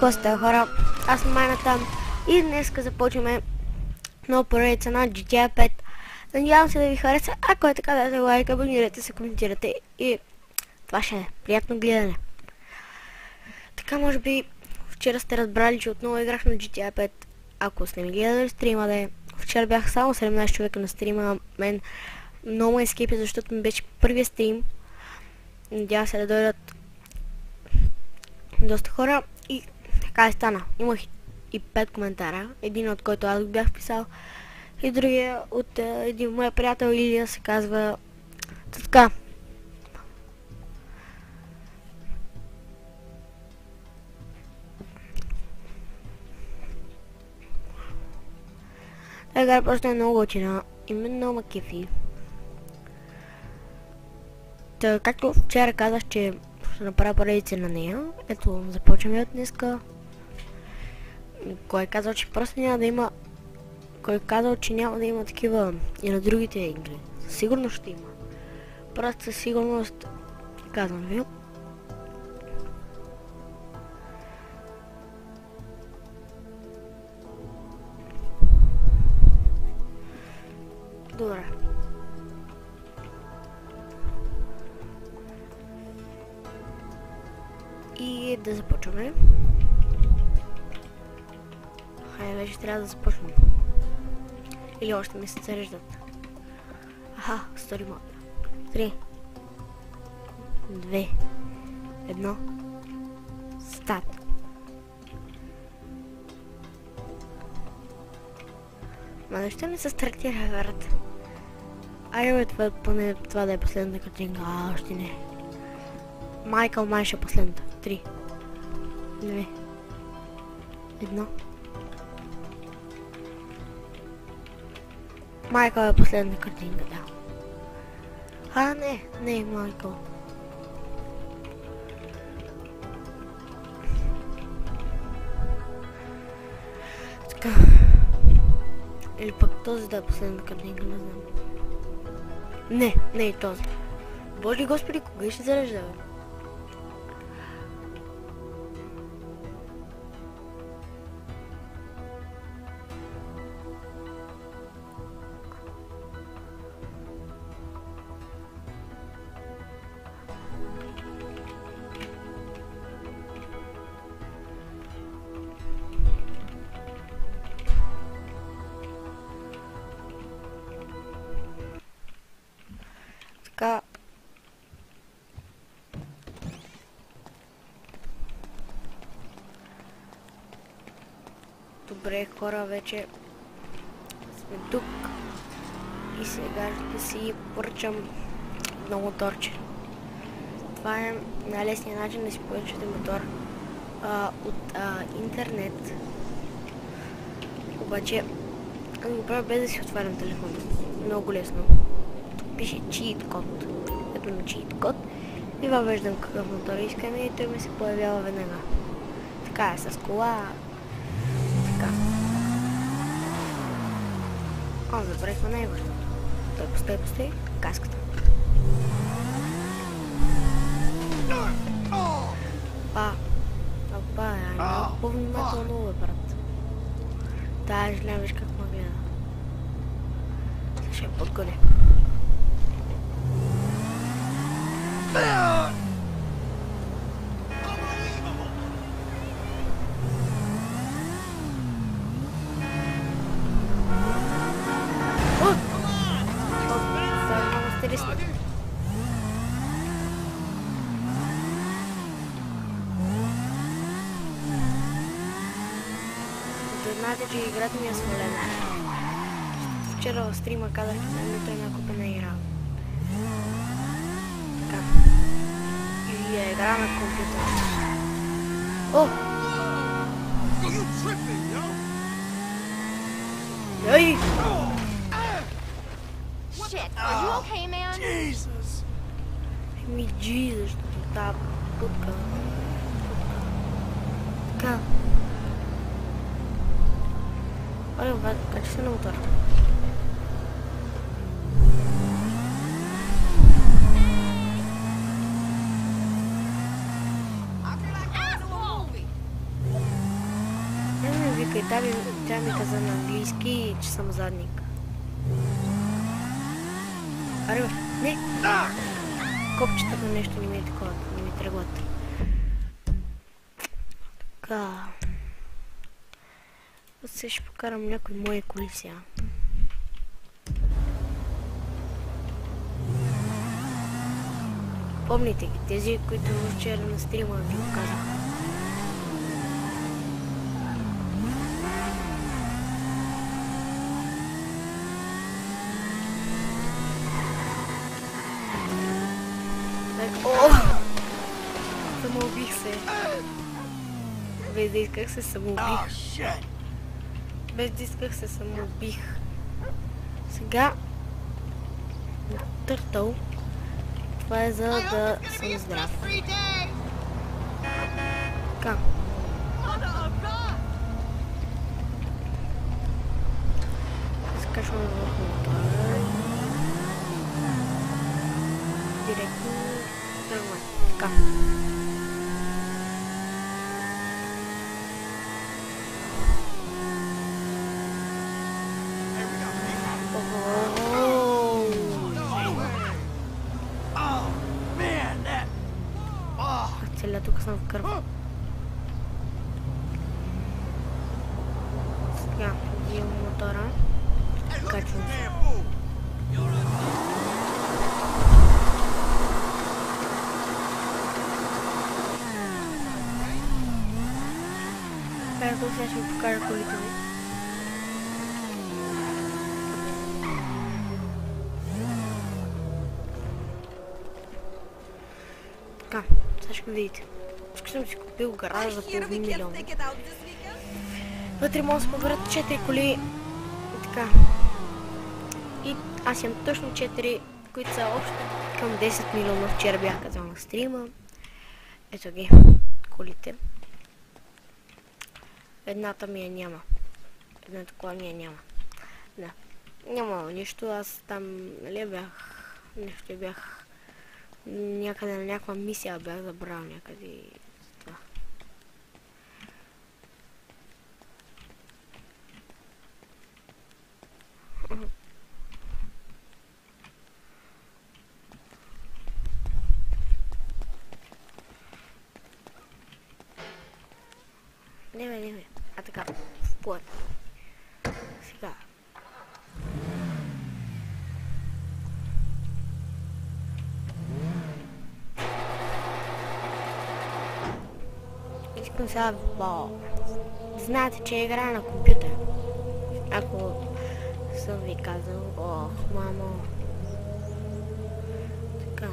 Какво сте, хора? Аз съм Майната и днес започваме нова поредица на GTA 5. Надявам се да ви хареса. Ако е така, дайте лайк, абонирайте се, коментирате и това ще е приятно гледане. Така, може би вчера сте разбрали, че отново играх на GTA 5. Ако сте ми гледали стрима, да е. Вчера бях само 17 човека на стрима. Мен много ме изкипи, защото ми беше първия стрим. Надявам се да дойдат доста хора и така и стана. Имах и 5 коментара, един от който аз бях писал и другия от един мой приятел Илия се казва. Така. Игра просто е много готина и мен много ме кефи. Та, както вчера казах, че ще направя поредица на нея. Ето, започваме от днеска. Кой е казал, че просто няма да има... Кой е казал, че няма да има такива и на другите игри? Сигурно ще има. Просто със сигурност казвам ви. Добре. И да започваме. Хайде, вече трябва да започнем. Или още ми се зареждат. Аха, стори мод. 3, 2, 1, старт. Ма защо не се стартира, брат? Айде, бе, поне това да е последната картинка. Още не. Майкъл май ще е последната. 3, 2, 1. Майкъл е последна картинка, да. А, не, Майкъл. Така. Или пък този да е последна картинка, не знам. Не и този. Боже господи, кога ще зарежда, бе? Така. Добре, хора, вече сме тук и сега ще си поръчам едно моторче. Това е най-лесният начин да си поръчате мотор от интернет. Обаче аз го правя без да си отварям телефона. Много лесно. Пише cheat код. Ето на cheat код и въвеждам какъв мотор искаме и той ми се появява веднага. Така е с кола. Така. О, забравихме най-важното. Той постой. Каската. Опа, много по-внимателно, бе, брат. Тая жля, виж как ме гледа. Сега ще я подгоня. Знаете, че играта ми е свалена. Вчера в стрима казах, че нито една купа не игра. Така. И я игра на компютър. О! Ей! Shit, are you okay, man? Jesus! Еми, Jesus, защото тази путка. Така. Ой, бе, качи се на мотора. Тя ми каза на английски, че съм задник. Аре бе, не! Копчетата нещо не ми е такова, не ми тръгват. Така. Сега ще покарам някои мои коли сега. Помните ги, тези, които вчера на стрима ви показах. О! Самоубих се. Без да исках се самоубих. Без да исках се самоубих. Сега търтъл. Това е за да съм здрав. Така. Скачваме върху мотора. Директно тръгваме. Така. Целя тук съм в кърв. Сега, взимам мотора. Качвам се. Ето сега ще ви покажа колите ми. Така, сега ще го видите. Тук съм си купил гараж за половин милион. Вътре може да се поберат 4 коли. И така. И аз имам точно 4, които са общо към 10 милиона. Вчера бях казал на стрима. Ето ги, колите. Едната ми я няма. Едната кола ми я няма. Да. Няма нищо. Аз там, нали бях... Нещо бях... Някъде на някаква мисия бях забрал някъде и това. Не. А така. Вот. Сега. Искам сега знаете, че играя на компютър. Ако съм ви казал, ох, мамо. Така.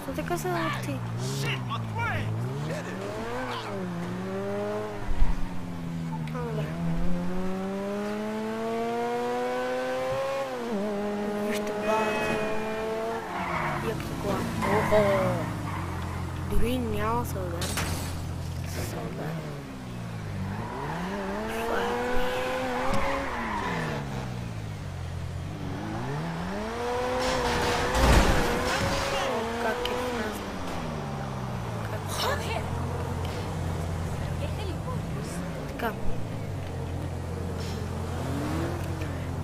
Что така се лъпти? Добре. Вижте база. Якото кола. Охо! Дори няма се удари. Се удари.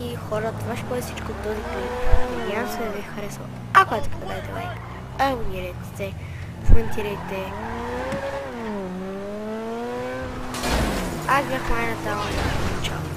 И хора, това ще бъде всичко от този клип. Надявам се да ви е харесал. Ако е така, дайте лайк, абонирайте се, коментирайте. Аз бях Майната, чао.